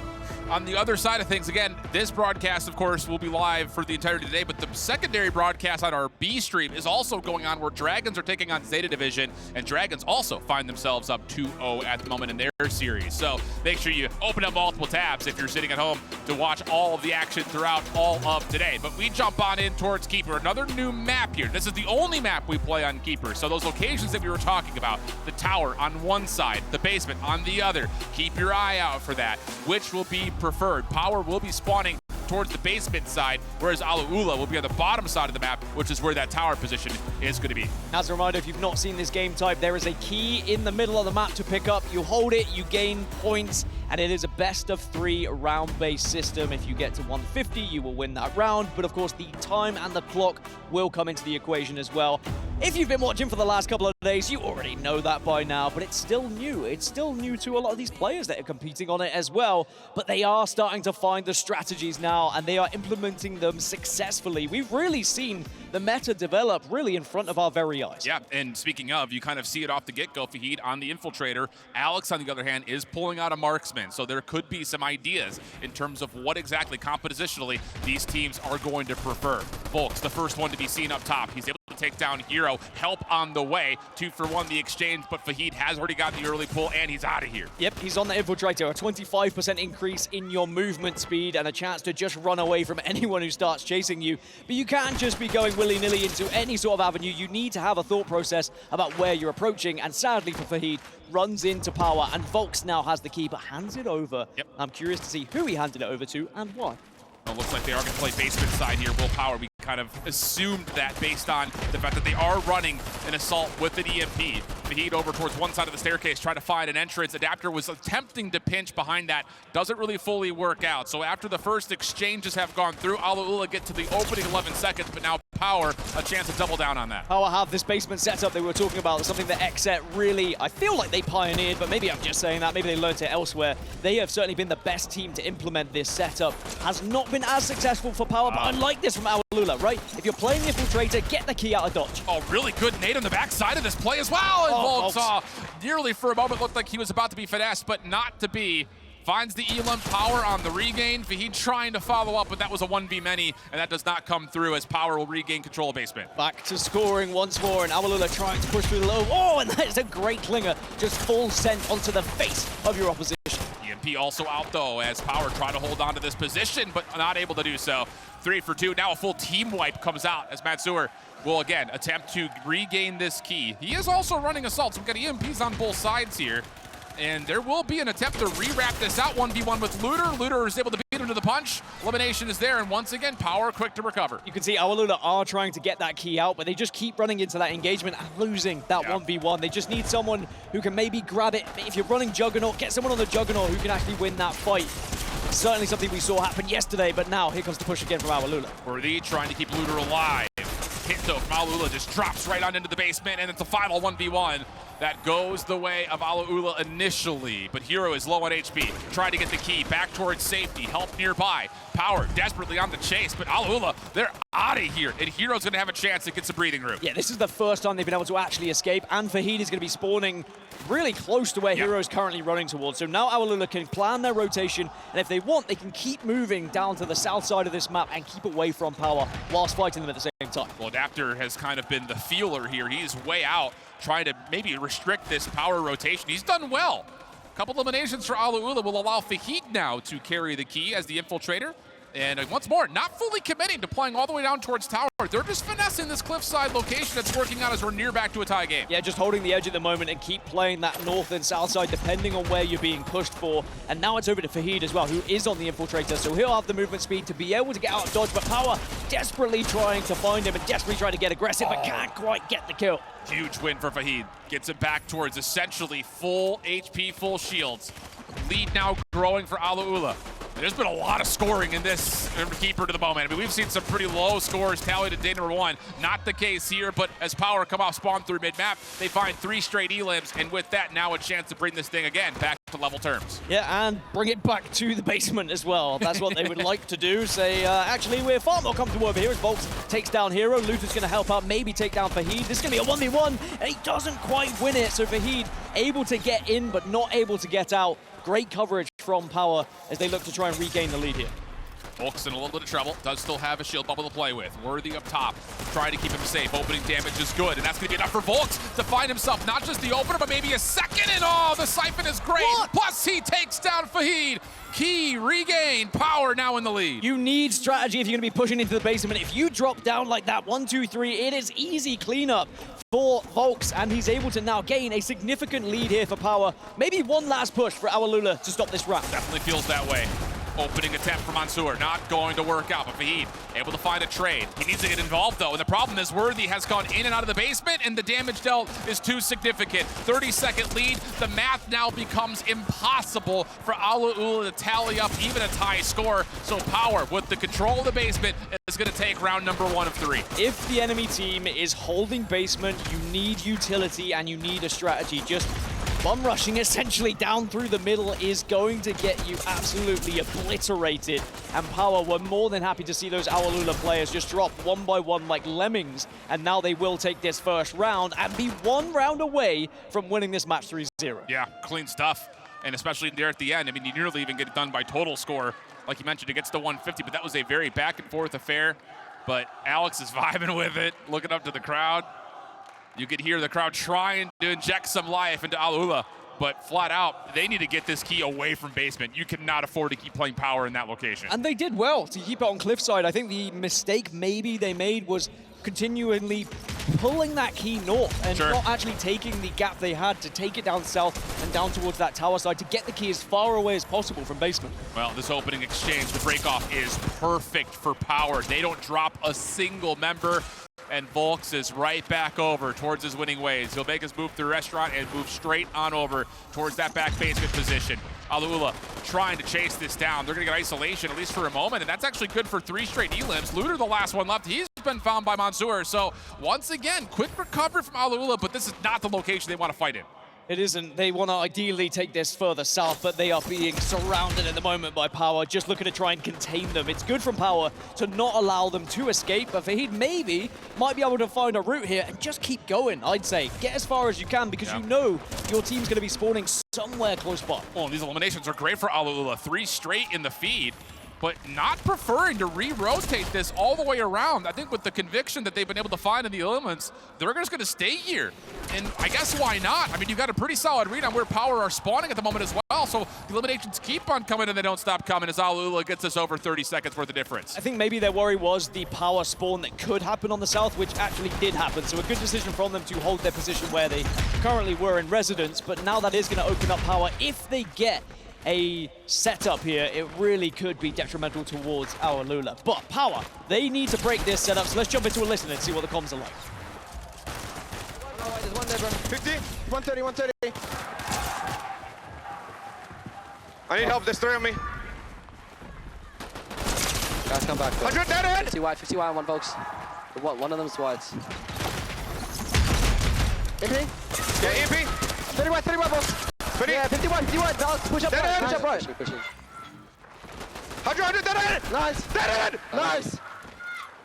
On the other side of things, again, this broadcast, of course, will be live for the entirety of the day, but the secondary broadcast on our B stream is also going on where Dragons are taking on Zeta Division, and Dragons also find themselves up 2-0 at the moment in their series. So make sure you open up multiple tabs if you're sitting at home to watch all of the action throughout all of today. But we jump on in towards Keeper, another new map here. This is the only map we play on Keeper. So those locations that we were talking about, the tower on one side, the basement on the other, keep your eye out for that, which will be preferred. Power will be spawning towards the basement side, whereas Alula will be on the bottom side of the map, which is where that tower position is going to be. As a reminder, if you've not seen this game type, there is a key in the middle of the map to pick up. You hold it, you gain points, and it is a best of 3 round-based system. If you get to 150, you will win that round, but of course the time and the clock will come into the equation as well. If you've been watching for the last couple of days, you already know that by now, but it's still new. It's still new to a lot of these players that are competing on it as well, but they are starting to find the strategies now, and they are implementing them successfully. We've really seen the meta develop really in front of our very eyes. Yeah, and speaking of, you kind of see it off the get-go, Fahid, on the Infiltrator. Alex, on the other hand, is pulling out a marksman, so there could be some ideas in terms of what exactly compositionally these teams are going to prefer. Volk's the first one to be seen up top. He's able to take down Hero. Help on the way. 2-for-1 the exchange, but Fahid has already gotten the early pull, and he's out of here. Yep, he's on the Infiltrator. A 25% increase in your movement speed and a chance to just run away from anyone who starts chasing you. But you can't just be going willy-nilly into any sort of avenue. You need to have a thought process about where you're approaching, and sadly for Fahid, runs into Power, and Volks now has the key, but hands it over. Yep. I'm curious to see who he handed it over to and why. It looks like they are going to play basement side here. Will Power, we kind of assumed that based on the fact that they are running an assault with an EMP. Fahid over towards one side of the staircase, trying to find an entrance. Adapter was attempting to pinch behind that. Doesn't really fully work out. So after the first exchanges have gone through, Alula get to the opening 11 seconds, but now Power a chance to double down on that. Power have this basement setup they were talking about, something that Xset really, I feel like they pioneered, but maybe I'm just saying that, maybe they learned it elsewhere. They have certainly been the best team to implement this setup. Has not been as successful for Power, but I like this from Alula, right? If you're playing the Infiltrator, get the key out of dodge. Oh, really good nade on the backside of this play as well. And Volks nearly for a moment looked like he was about to be finessed, but not to be. Finds the Elam. Power on the regain. Fahid trying to follow up, but that was a 1v many, and that does not come through as Power will regain control of basement. Back to scoring once more, and Alula trying to push through the low. Oh, and that is a great clinger. Just full sent onto the face of your opposition. EMP also out, though, as Power try to hold on to this position, but not able to do so. 3 for 2. Now a full team wipe comes out as Mansour will, again, attempt to regain this key. He is also running assaults. We've got EMPs on both sides here. And there will be an attempt to rewrap this out 1v1 with Looter. Looter is able to beat into the punch. Elimination is there, and once again, Power quick to recover. You can see Awalula are trying to get that key out, but they just keep running into that engagement and losing that 1v1. They just need someone who can maybe grab it. If you're running Juggernaut, get someone on the Juggernaut who can actually win that fight. Certainly something we saw happen yesterday, but now here comes the push again from Awalula. Worthy trying to keep Looter alive. Hit though from Awalula just drops right on into the basement, and it's a final 1v1. That goes the way of Awalula initially, but Hero is low on HP. Trying to get the key back towards safety, help nearby. Power desperately on the chase, but Awalula, they're out of here, and Hero's gonna have a chance to get some breathing room. Yeah, this is the first time they've been able to actually escape, and Fahid is gonna be spawning really close to where Hero's currently running towards. So now Awalula can plan their rotation, and if they want, they can keep moving down to the south side of this map and keep away from Power whilst fighting them at the same time. Well, Adapter has kind of been the feeler here. He's way out, trying to maybe restrict this Power rotation. He's done well. A couple eliminations for Awalula will allow Fahid now to carry the key as the infiltrator. And once more, not fully committing to playing all the way down towards Tower. They're just finessing this cliffside location that's working out as we're near back to a tie game. Yeah, just holding the edge at the moment and keep playing that north and south side depending on where you're being pushed for. And now it's over to Fahid as well, who is on the infiltrator, so he'll have the movement speed to be able to get out of dodge, but Power desperately trying to find him and desperately trying to get aggressive, but can't quite get the kill. Huge win for Fahid. Gets him back towards essentially full HP, full shields. Lead now growing for Awalula. There's been a lot of scoring in this keeper to the moment. I mean, we've seen some pretty low scores tallied at day number 1. Not the case here, but as Power come off spawn through mid-map, they find 3 straight elims, and with that, now a chance to bring this thing again back to level terms. Yeah, and bring it back to the basement as well. That's what they would like to do. Say, actually, we're far more comfortable over here as Volks takes down Hero. Luther's going to help out, maybe take down Fahid. This is going to be a 1v1, and he doesn't quite win it. So Fahid able to get in, but not able to get out. Great coverage from Power as they look to try and regain the lead here. Volks in a little bit of trouble, does still have a shield bubble to play with. Worthy up top, trying to keep him safe. Opening damage is good, and that's going to be enough for Volks to find himself not just the opener, but maybe a second, and oh, the siphon is great. What? Plus, he takes down Fahid. Key, regain, Power now in the lead. You need strategy if you're going to be pushing into the basement. If you drop down like that, 1, 2, 3, it is easy cleanup for Volks, and he's able to now gain a significant lead here for Power. Maybe one last push for Awalula to stop this round. Definitely feels that way. Opening attempt from Mansour, not going to work out, but Fahid able to find a trade. He needs to get involved though, and the problem is Worthy has gone in and out of the basement, and the damage dealt is too significant. 30-second lead, the math now becomes impossible for Awalula to tally up even a tie score, so Power, with the control of the basement, is going to take round number 1 of 3. If the enemy team is holding basement, you need utility and you need a strategy. Just bum rushing essentially down through the middle is going to get you absolutely obliterated. And Power were more than happy to see those Awalula players just drop one by one like lemmings. And now they will take this first round and be 1 round away from winning this match 3-0. Yeah, clean stuff. And especially there at the end, I mean, you nearly even get it done by total score. Like you mentioned, it gets to 150, but that was a very back and forth affair. But Alex is vibing with it, looking up to the crowd. You could hear the crowd trying to inject some life into Awalula, but flat out, they need to get this key away from basement. You cannot afford to keep playing Power in that location. And they did well to keep it on cliffside. I think the mistake maybe they made was continually pulling that key north and not actually taking the gap they had to take it down south and down towards that tower side to get the key as far away as possible from basement. Well, this opening exchange, the breakoff is perfect for Power. They don't drop a single member, and Volks is right back over towards his winning ways. He'll make his move through restaurant and move straight on over towards that back basement position. Awalula trying to chase this down. They're going to get isolation, at least for a moment, and that's actually good for 3 straight elims. Looter, the last one left. He's been found by Mansour. So once again, quick recovery from Awalula, but this is not the location they want to fight in. It isn't. They want to ideally take this further south, but they are being surrounded at the moment by Power, just looking to try and contain them. It's good from Power to not allow them to escape, but Fahid maybe might be able to find a route here and just keep going, I'd say. Get as far as you can, because you know your team's going to be spawning somewhere close by. Oh, these eliminations are great for Awalula. 3 straight in the feed, but not preferring to re-rotate this all the way around. I think with the conviction that they've been able to find in the elements, they're just going to stay here. And I guess why not? I mean, you've got a pretty solid read on where Power are spawning at the moment as well, so the eliminations keep on coming and they don't stop coming as Awalula gets us over 30 seconds worth of difference. I think maybe their worry was the Power spawn that could happen on the south, which actually did happen. So a good decision from them to hold their position where they currently were in residence, but now that is going to open up Power if they get a setup here, it really could be detrimental towards our Lula. But Power, they need to break this setup, so let's jump into a listen and see what the comms are like. There's one there, bro. 50. 130, 130. I need help. There's 3 on me. Guys, come back. 100 dead end. 50 wide on one, folks. One of them's wide. EMP? Yeah, EMP. 30 wide, folks. 20. Yeah, 50 wide, Dogs, push up Dead right, end. push up right. Pushing. 100 dead end. Nice. Dead end. Nice.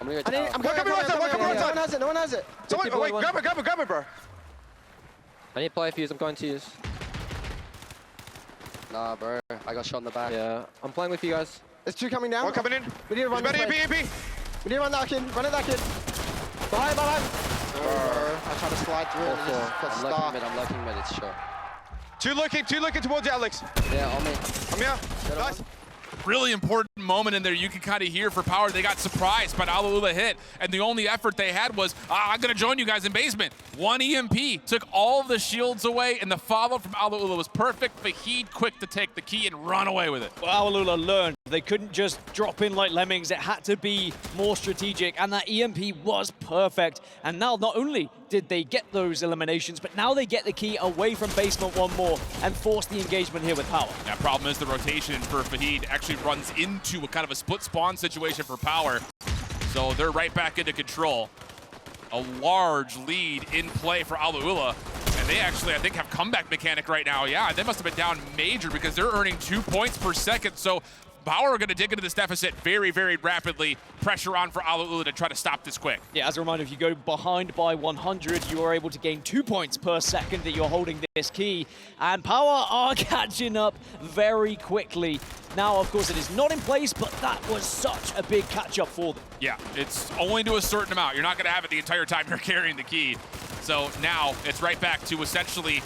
I'm gonna go I need, I'm One coming, coming I'm one coming. side. No one has it, no one has it. Someone, 50 wait, one. grab it, bro. I need play fuse. I'm going to use. Nah, bro. I got shot in the back. Yeah, I'm playing with you guys. There's 2 coming down. One coming in. We need to run He's this better, way. EMP. We need to run that kid. Run it, that kid. Behind. I tried to slide through it. I'm lurking mid. It's short. 2 looking towards you, Alex. Yeah, on me. I'm here. Nice. Really important moment in there. You can kind of hear for Power. They got surprised by Alula hit, and the only effort they had was, I'm going to join you guys in basement. 1 EMP took all the shields away, and the follow from Alula was perfect. Fahid quick to take the key and run away with it. Well, Alula learned they couldn't just drop in like lemmings. It had to be more strategic, and that EMP was perfect. And now not only did they get those eliminations, but now they get the key away from basement one more and force the engagement here with Power. That problem is the rotation for Fahid actually runs into a kind of a split spawn situation for Power. So they're right back into control. A large lead in play for Alula. And they actually, I think, have comeback mechanic right now. Yeah, they must have been down major because they're earning 2 points per second. So Power are going to dig into this deficit very, very rapidly. Pressure on for Alula to try to stop this quick. Yeah, as a reminder, if you go behind by 100, you are able to gain 2 points per second that you're holding this key. And Power are catching up very quickly. Now, of course, it is not in place, but that was such a big catch-up for them. Yeah, it's only to a certain amount. You're not going to have it the entire time you're carrying the key. So now it's right back to essentially,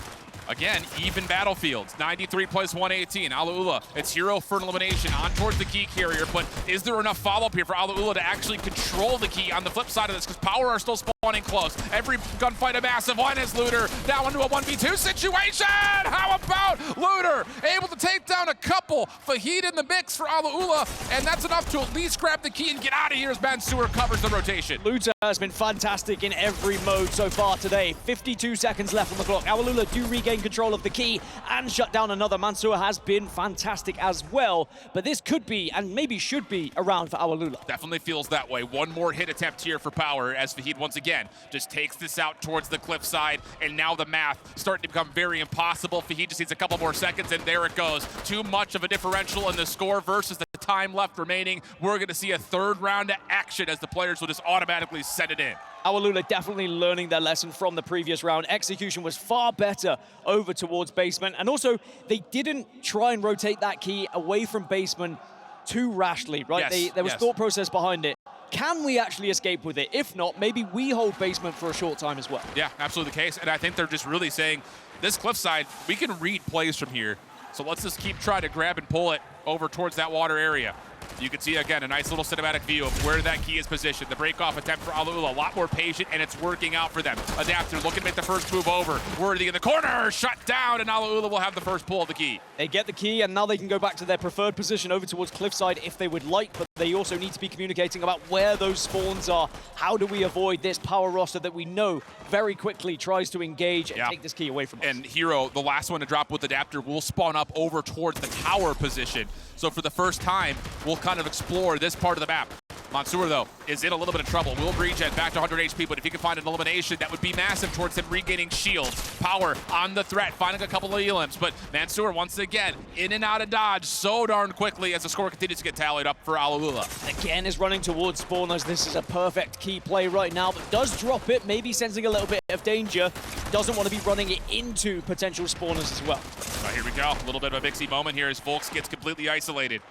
again, even battlefields. 93 plays 118. Alula, it's hero for an elimination on towards the key carrier, but is there enough follow-up here for Alula to actually control the key on the flip side of this? Because Power are still spawning close. Every gunfight a massive one is Looter now into a 1v2 situation. How about Looter able to take down a couple? Fahid in the mix for Alula, and that's enough to at least grab the key and get out of here as Mansour covers the rotation. Looter has been fantastic in every mode so far today. 52 seconds left on the clock. Alula do regain control of the key and shut down another. Mansour has been fantastic as well, but this could be and maybe should be around for Alula. Definitely feels that way. One more hit attempt here for Power as Fahid once again just takes this out towards the cliffside, and now the math starting to become very impossible. Fahid just needs a couple more seconds, and there it goes. Too much of a differential in the score versus the time left remaining. We're going to see a third round of action as the players will just automatically send it in. Alula definitely learning their lesson from the previous round. Execution was far better over towards basement, and also they didn't try and rotate that key away from basement too rashly, right? Yes, There was yes. thought process behind it. Can we actually escape with it? If not, maybe we hold basement for a short time as well. Yeah, absolutely the case, and I think they're just really saying, this cliffside, we can read plays from here, so let's just keep trying to grab and pull it over towards that water area. You can see, again, a nice little cinematic view of where that key is positioned. The break-off attempt for Alula, a lot more patient, and it's working out for them. Adapter looking to make the first move over. Worthy in the corner, shut down, and Alula will have the first pull of the key. They get the key, and now they can go back to their preferred position over towards cliffside if they would like, but they also need to be communicating about where those spawns are. How do we avoid this Power roster that we know very quickly tries to engage and take this key away from us? And Hero, the last one to drop with Adapter, will spawn up over towards the tower position. So for the first time, we'll kind of explore this part of the map. Mansour, though, is in a little bit of trouble. Will regen back to 100 HP, but if he can find an elimination, that would be massive towards him regaining shields. Power on the threat, finding a couple of elims, but Mansour, once again, in and out of dodge so darn quickly as the score continues to get tallied up for Alula. Again is running towards spawners. This is a perfect key play right now, but does drop it, maybe sensing a little bit of danger. Doesn't want to be running it into potential spawners as well. Right, here we go. A little bit of a Bixie moment here as Volks gets completely isolated.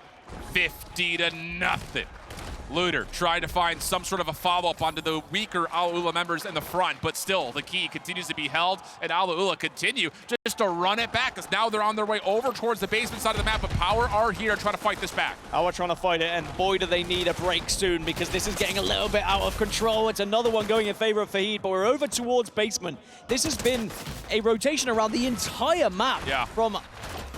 50-0. Looter trying to find some sort of a follow-up onto the weaker Alula members in the front, but still the key continues to be held, and Alula continue just to run it back as now they're on their way over towards the basement side of the map, but Power are here trying to fight this back. Power trying to fight it, and boy do they need a break soon because this is getting a little bit out of control. It's another one going in favor of Fahid, but we're over towards basement. This has been a rotation around the entire map from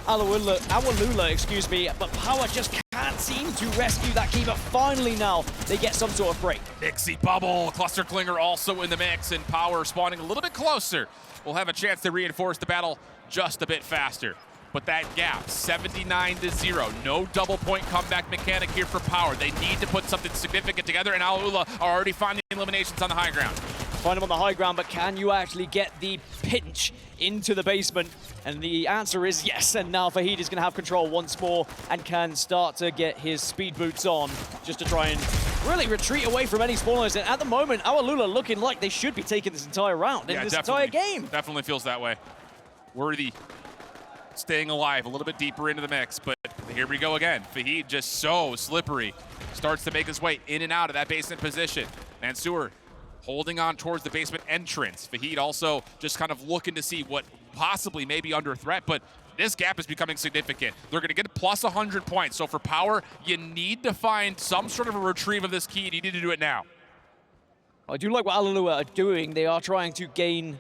Awalula, excuse me, but Power just can't seem to rescue that key, but finally now they get some sort of break. Nixie Bubble, Cluster Clinger also in the mix, and Power spawning a little bit closer. We'll have a chance to reinforce the battle just a bit faster. But that gap, 79-0, no double point comeback mechanic here for Power. They need to put something significant together, and Alula are already finding eliminations on the high ground. Find him on the high ground, but can you actually get the pinch into the basement? And the answer is yes, and now Fahid is going to have control once more and can start to get his speed boots on just to try and really retreat away from any spawners. And at the moment, Awalula looking like they should be taking this entire round in this entire game. Definitely feels that way. Worthy staying alive a little bit deeper into the mix, but here we go again. Fahid just so slippery. Starts to make his way in and out of that basement position. Mansour holding on towards the basement entrance. Fahid also just kind of looking to see what possibly may be under threat, but this gap is becoming significant. They're going to get plus 100 points. So for Power, you need to find some sort of a retrieve of this key, and you need to do it now. I do like what Alua are doing. They are trying to gain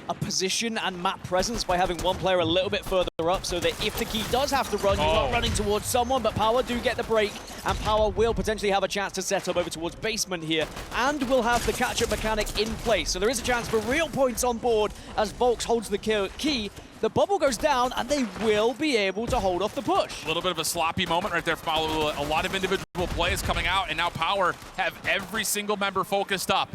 a position and map presence by having one player a little bit further up so that if the key does have to run, you're not running towards someone, but Power do get the break, and Power will potentially have a chance to set up over towards basement here, and will have the catch-up mechanic in place. So there is a chance for real points on board as Volks holds the key. The bubble goes down, and they will be able to hold off the push. A little bit of a sloppy moment right there for Alula. A lot of individual plays coming out, and now Power have every single member focused up.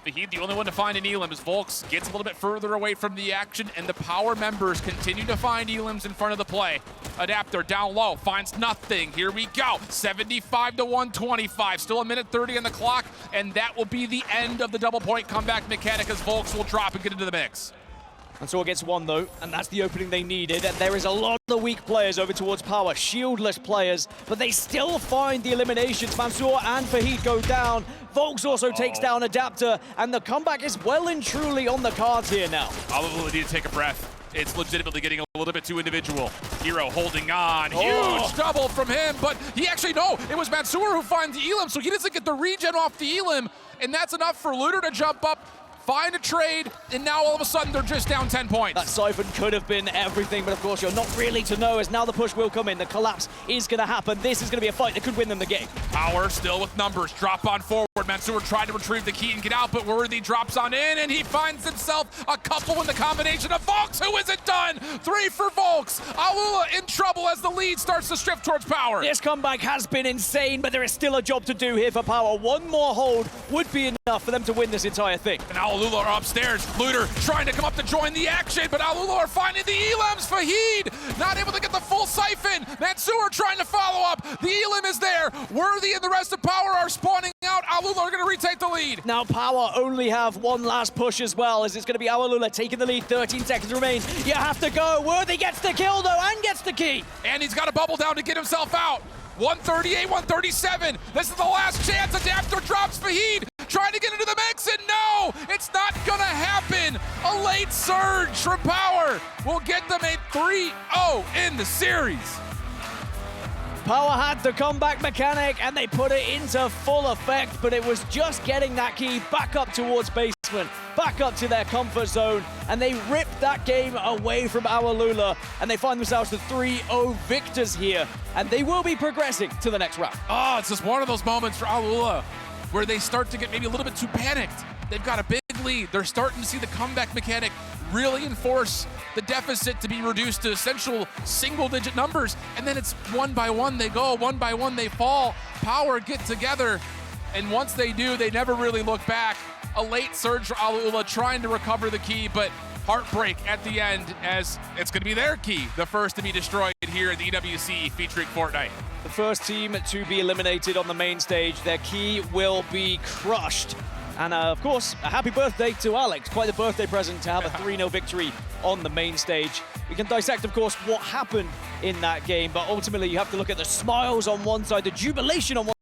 Fahid, the only one to find an Elim, as Volks gets a little bit further away from the action, and the Power members continue to find Elims in front of the play. Adapter down low, finds nothing. Here we go, 75 to 125. Still a minute 30 on the clock, and that will be the end of the double point comeback mechanic as Volks will drop and get into the mix. Mansour gets one though, and that's the opening they needed. And there is a lot of the weak players over towards Power, shieldless players, but they still find the eliminations. Mansour and Fahid go down. Volks also takes down Adapter, and the comeback is well and truly on the cards here now. Alula need to take a breath. It's legitimately getting a little bit too individual. Hero holding on, huge double from him, but he actually, no, it was Mansour who finds the Elim, so he doesn't get the regen off the Elim, and that's enough for Looter to jump up, find a trade, and now all of a sudden they're just down 10 points. That siphon could have been everything, but of course you're not really to know, as now the push will come in. The collapse is going to happen. This is going to be a fight that could win them the game. Power still with numbers, drop on forward. Mansour tried to retrieve the key and get out, but Worthy drops on in, and he finds himself a couple in the combination of Volks, who isn't done. 3 for Volks. Alula in trouble as the lead starts to shift towards Power. This comeback has been insane, but there is still a job to do here for Power. One more hold would be enough for them to win this entire thing. And Alula are upstairs. Looter trying to come up to join the action, but Alula are finding the Elims. Fahid not able to get the full siphon. Mansour trying to follow up. The Elim is there. Worthy and the rest of Power are spawning out. Alula are going to retake the lead. Now Power only have one last push as well, as it's going to be Awalula taking the lead. 13 seconds remain. You have to go. Worthy gets the kill though, and gets the key. And he's got a bubble down to get himself out. 138, 137. This is the last chance. Adapter drops Fahid. Trying to get into the mix, and no, it's not gonna happen. A late surge from Power will get them a 3-0 in the series. Power had the comeback mechanic, and they put it into full effect, but it was just getting that key back up towards basement, back up to their comfort zone, and they ripped that game away from Awalula, and they find themselves the 3-0 victors here, and they will be progressing to the next round. Oh, it's just one of those moments for Awalula where they start to get maybe a little bit too panicked. They've got a big lead. They're starting to see the comeback mechanic really enforce the deficit to be reduced to essential single-digit numbers, and then it's one by one they go, one by one they fall. Power get together, and once they do, they never really look back. A late surge for Alula trying to recover the key, but heartbreak at the end, as it's going to be their key, the first to be destroyed here at the EWC featuring Fortnite. The first team to be eliminated on the main stage, their key will be crushed. And of course, a happy birthday to Alex. Quite the birthday present to have a 3-0 victory on the main stage. We can dissect, of course, what happened in that game, but ultimately you have to look at the smiles on one side, the jubilation on one